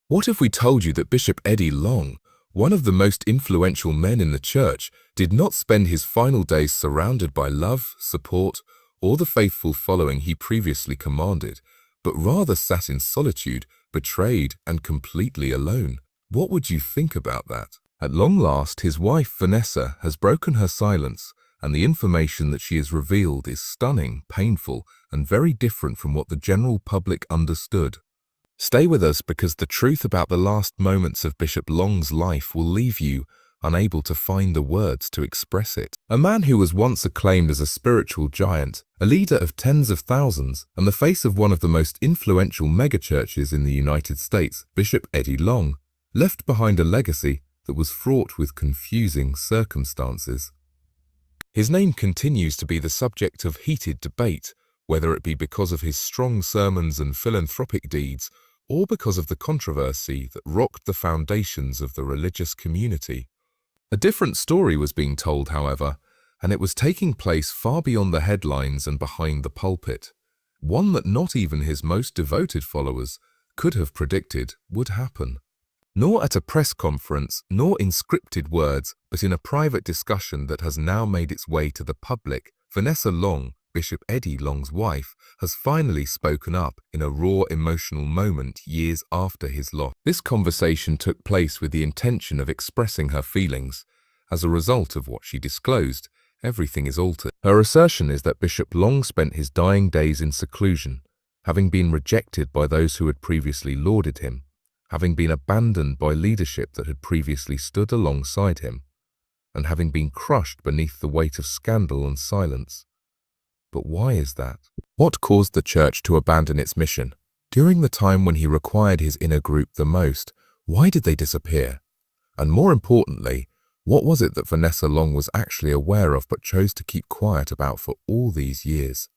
What if we told you that Bishop Eddie Long, one of the most influential men in the church, did not spend his final days surrounded by love, support, or the faithful following he previously commanded, but rather sat in solitude, betrayed, and completely alone? What would you think about that? At long last, his wife Vanessa has broken her silence, and the information that she has revealed is stunning, painful, and very different from what the general public understood. Stay with us because the truth about the last moments of Bishop Long's life will leave you unable to find the words to express it. A man who was once acclaimed as a spiritual giant, a leader of tens of thousands, and the face of one of the most influential megachurches in the United States, Bishop Eddie Long, left behind a legacy that was fraught with confusing circumstances. His name continues to be the subject of heated debate, whether it be because of his strong sermons and philanthropic deeds, or because of the controversy that rocked the foundations of the religious community. A different story was being told, however, and it was taking place far beyond the headlines and behind the pulpit. One that not even his most devoted followers could have predicted would happen. Nor at a press conference, nor in scripted words, but in a private discussion that has now made its way to the public, Vanessa Long, Bishop Eddie Long's wife, has finally spoken up in a raw emotional moment years after his loss. This conversation took place with the intention of expressing her feelings. As a result of what she disclosed, everything is altered. Her assertion is that Bishop Long spent his dying days in seclusion, having been rejected by those who had previously lauded him, having been abandoned by leadership that had previously stood alongside him, and having been crushed beneath the weight of scandal and silence. But why is that? What caused the church to abandon its mission? During the time when he required his inner group the most, why did they disappear? And more importantly, what was it that Vanessa Long was actually aware of but chose to keep quiet about for all these years?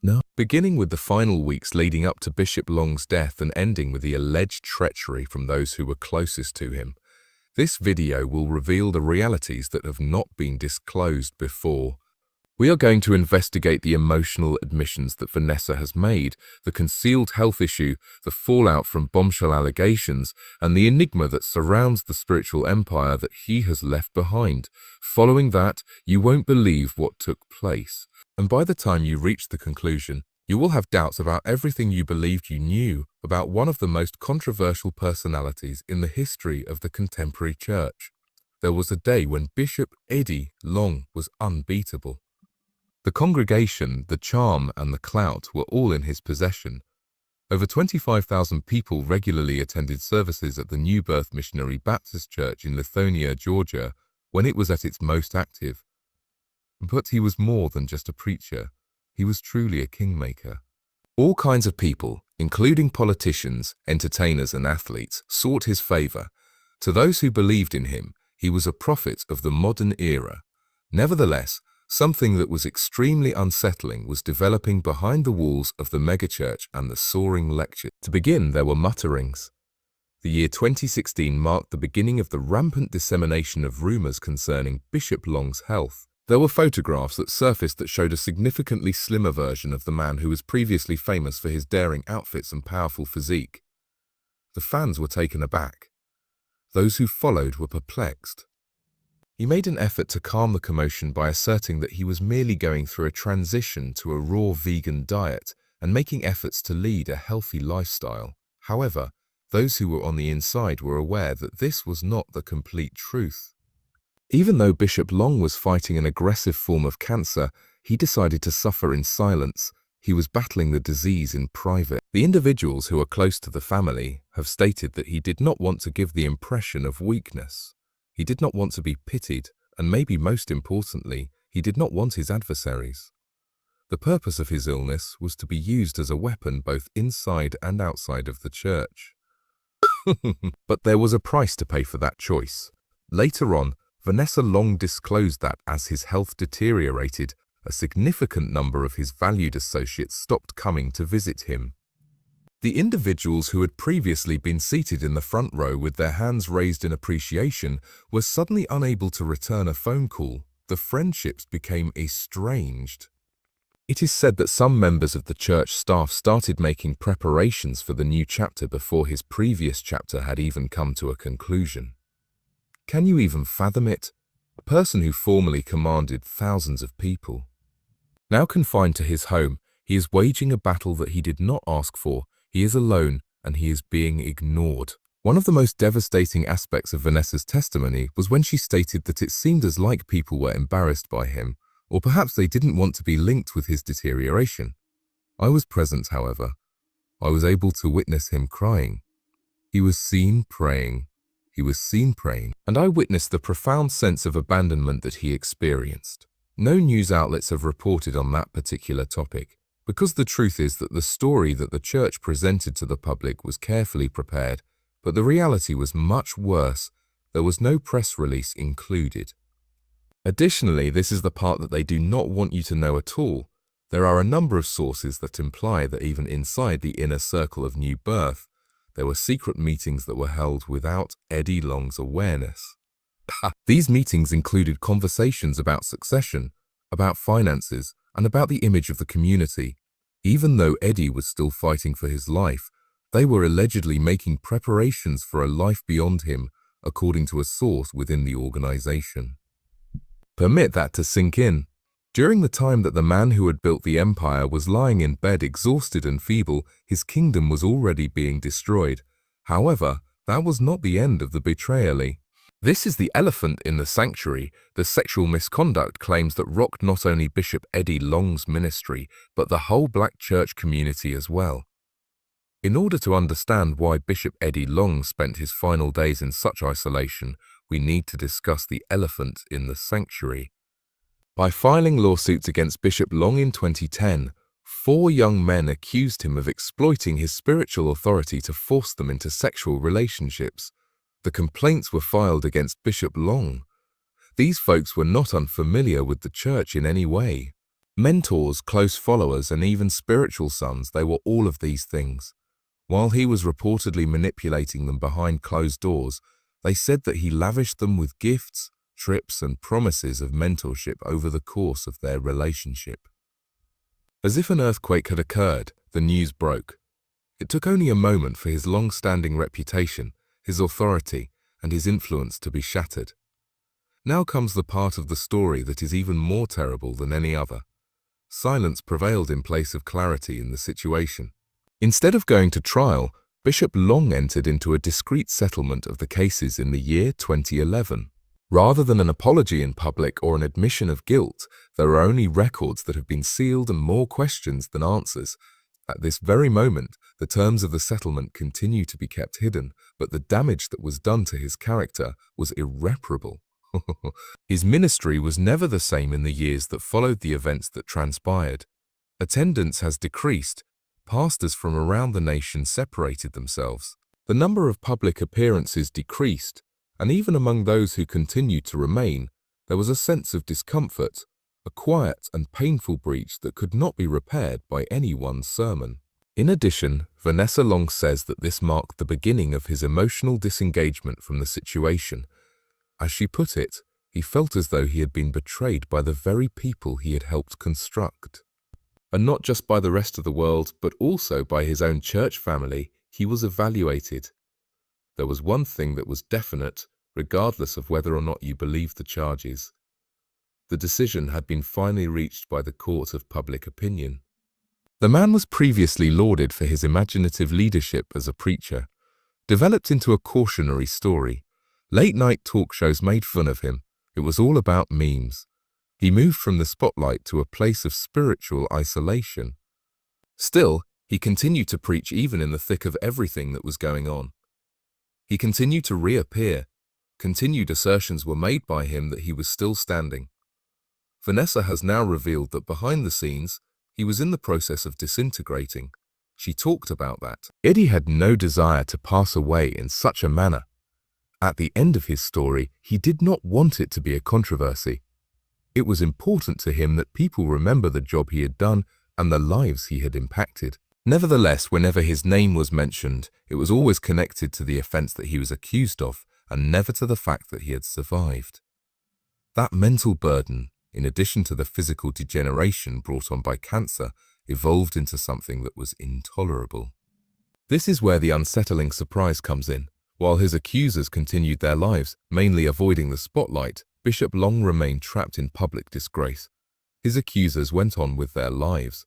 No. Beginning with the final weeks leading up to Bishop Long's death and ending with the alleged treachery from those who were closest to him, this video will reveal the realities that have not been disclosed before. We are going to investigate the emotional admissions that Vanessa has made, the concealed health issue, the fallout from bombshell allegations, and the enigma that surrounds the spiritual empire that he has left behind. Following that, you won't believe what took place. And by the time you reach the conclusion, you will have doubts about everything you believed you knew about one of the most controversial personalities in the history of the contemporary church. There was a day when Bishop Eddie Long was unbeatable. The congregation, the charm, and the clout were all in his possession. Over 25,000 people regularly attended services at the New Birth Missionary Baptist Church in Lithonia, Georgia, when it was at its most active. But he was more than just a preacher. He was truly a kingmaker. All kinds of people, including politicians, entertainers, and athletes, sought his favor. To those who believed in him, he was a prophet of the modern era. Nevertheless, something that was extremely unsettling was developing behind the walls of the megachurch and the soaring lectures. To begin, there were mutterings. The year 2016 marked the beginning of the rampant dissemination of rumors concerning Bishop Long's health. There were photographs that surfaced that showed a significantly slimmer version of the man who was previously famous for his daring outfits and powerful physique. The fans were taken aback. Those who followed were perplexed. He made an effort to calm the commotion by asserting that he was merely going through a transition to a raw vegan diet and making efforts to lead a healthy lifestyle. However, those who were on the inside were aware that this was not the complete truth. Even though Bishop Long was fighting an aggressive form of cancer, he decided to suffer in silence. He was battling the disease in private. The individuals who are close to the family have stated that he did not want to give the impression of weakness. He did not want to be pitied, and maybe most importantly, he did not want his adversaries. The purpose of his illness was to be used as a weapon both inside and outside of the church. But there was a price to pay for that choice. Later on, Vanessa Long disclosed that as his health deteriorated, a significant number of his valued associates stopped coming to visit him. The individuals who had previously been seated in the front row with their hands raised in appreciation were suddenly unable to return a phone call. The friendships became estranged. It is said that some members of the church staff started making preparations for the new chapter before his previous chapter had even come to a conclusion. Can you even fathom it? A person who formerly commanded thousands of people. Now confined to his home, he is waging a battle that he did not ask for, he is alone, and he is being ignored. One of the most devastating aspects of Vanessa's testimony was when she stated that it seemed as like people were embarrassed by him, or perhaps they didn't want to be linked with his deterioration. I was present, however. I was able to witness him crying. He was seen praying. He was seen praying, and I witnessed the profound sense of abandonment that he experienced. No news outlets have reported on that particular topic, because the truth is that the story that the church presented to the public was carefully prepared, but the reality was much worse. There was no press release included. Additionally, this is the part that they do not want you to know at all. There are a number of sources that imply that even inside the inner circle of New Birth, there were secret meetings that were held without Eddie Long's awareness. These meetings included conversations about succession, about finances, and about the image of the community. Even though Eddie was still fighting for his life, they were allegedly making preparations for a life beyond him, according to a source within the organization. Permit that to sink in. During the time that the man who had built the empire was lying in bed exhausted and feeble, his kingdom was already being destroyed. However, that was not the end of the betrayal. This is the elephant in the sanctuary. The sexual misconduct claims that rocked not only Bishop Eddie Long's ministry, but the whole black church community as well. In order to understand why Bishop Eddie Long spent his final days in such isolation, we need to discuss the elephant in the sanctuary. By filing lawsuits against Bishop Long in 2010, 4 young men accused him of exploiting his spiritual authority to force them into sexual relationships. The complaints were filed against Bishop Long. These folks were not unfamiliar with the church in any way. Mentors, close followers, and even spiritual sons, they were all of these things. While he was reportedly manipulating them behind closed doors, they said that he lavished them with gifts, trips, and promises of mentorship over the course of their relationship. As if an earthquake had occurred, the news broke. It took only a moment for his long-standing reputation, his authority, and his influence to be shattered. Now comes the part of the story that is even more terrible than any other. Silence prevailed in place of clarity in the situation. Instead of going to trial, Bishop Long entered into a discreet settlement of the cases in the year 2011. Rather than an apology in public or an admission of guilt, there are only records that have been sealed and more questions than answers. At this very moment, the terms of the settlement continue to be kept hidden, but the damage that was done to his character was irreparable. His ministry was never the same in the years that followed the events that transpired. Attendance has decreased. Pastors from around the nation separated themselves. The number of public appearances decreased, and even among those who continued to remain, there was a sense of discomfort, a quiet and painful breach that could not be repaired by any one sermon. In addition, Vanessa Long says that this marked the beginning of his emotional disengagement from the situation. As she put it, he felt as though he had been betrayed by the very people he had helped construct. And not just by the rest of the world, but also by his own church family, he was evaluated. There was one thing that was definite, regardless of whether or not you believed the charges. The decision had been finally reached by the court of public opinion. The man was previously lauded for his imaginative leadership as a preacher, developed into a cautionary story. Late-night talk shows made fun of him. It was all about memes. He moved from the spotlight to a place of spiritual isolation. Still, he continued to preach even in the thick of everything that was going on. He continued to reappear. Continued assertions were made by him that he was still standing. Vanessa has now revealed that behind the scenes, he was in the process of disintegrating. She talked about that. Eddie had no desire to pass away in such a manner. At the end of his story, he did not want it to be a controversy. It was important to him that people remember the job he had done and the lives he had impacted. Nevertheless, whenever his name was mentioned, it was always connected to the offense that he was accused of and never to the fact that he had survived. That mental burden, in addition to the physical degeneration brought on by cancer, evolved into something that was intolerable. This is where the unsettling surprise comes in. While his accusers continued their lives, mainly avoiding the spotlight, Bishop Long remained trapped in public disgrace. His accusers went on with their lives.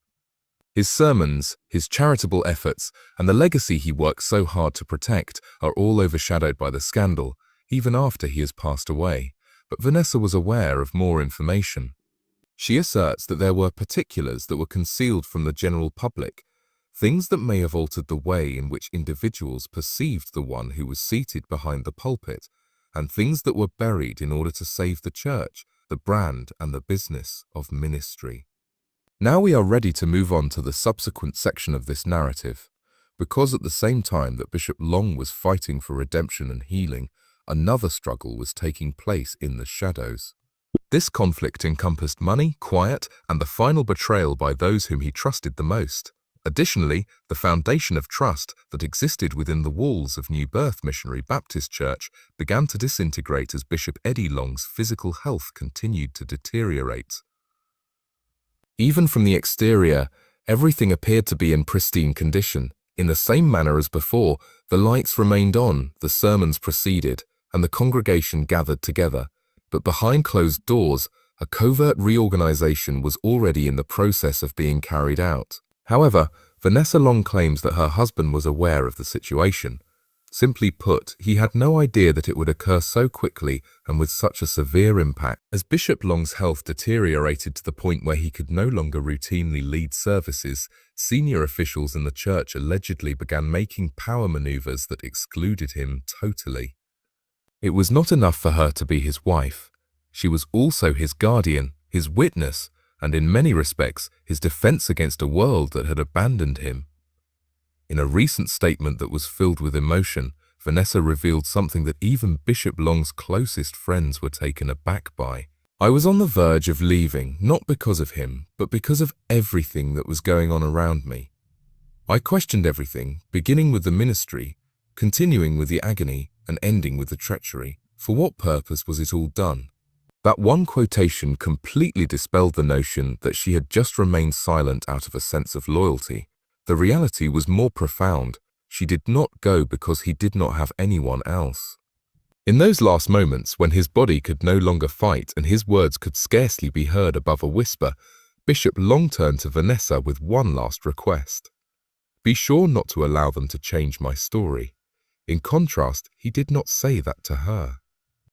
His sermons, his charitable efforts, and the legacy he worked so hard to protect are all overshadowed by the scandal, even after he has passed away. But Vanessa was aware of more information. She asserts that there were particulars that were concealed from the general public, things that may have altered the way in which individuals perceived the one who was seated behind the pulpit, and things that were buried in order to save the church, the brand, and the business of ministry. Now we are ready to move on to the subsequent section of this narrative, because at the same time that Bishop Long was fighting for redemption and healing, another struggle was taking place in the shadows. This conflict encompassed money, quiet, and the final betrayal by those whom he trusted the most. Additionally, the foundation of trust that existed within the walls of New Birth Missionary Baptist Church began to disintegrate as Bishop Eddie Long's physical health continued to deteriorate. Even from the exterior, everything appeared to be in pristine condition. In the same manner as before, the lights remained on, the sermons proceeded, and the congregation gathered together. But behind closed doors, a covert reorganization was already in the process of being carried out. However, Vanessa Long claims that her husband was aware of the situation. Simply put, he had no idea that it would occur so quickly and with such a severe impact. As Bishop Long's health deteriorated to the point where he could no longer routinely lead services, senior officials in the church allegedly began making power maneuvers that excluded him totally. It was not enough for her to be his wife. She was also his guardian, his witness, and in many respects, his defense against a world that had abandoned him. In a recent statement that was filled with emotion, Vanessa revealed something that even Bishop Long's closest friends were taken aback by. "I was on the verge of leaving, not because of him, but because of everything that was going on around me. I questioned everything, beginning with the ministry, continuing with the agony, and ending with the treachery. For what purpose was it all done?" That one quotation completely dispelled the notion that she had just remained silent out of a sense of loyalty. The reality was more profound. She did not go because he did not have anyone else. In those last moments, when his body could no longer fight and his words could scarcely be heard above a whisper, Bishop Long turned to Vanessa with one last request. "Be sure not to allow them to change my story." In contrast, he did not say that to her.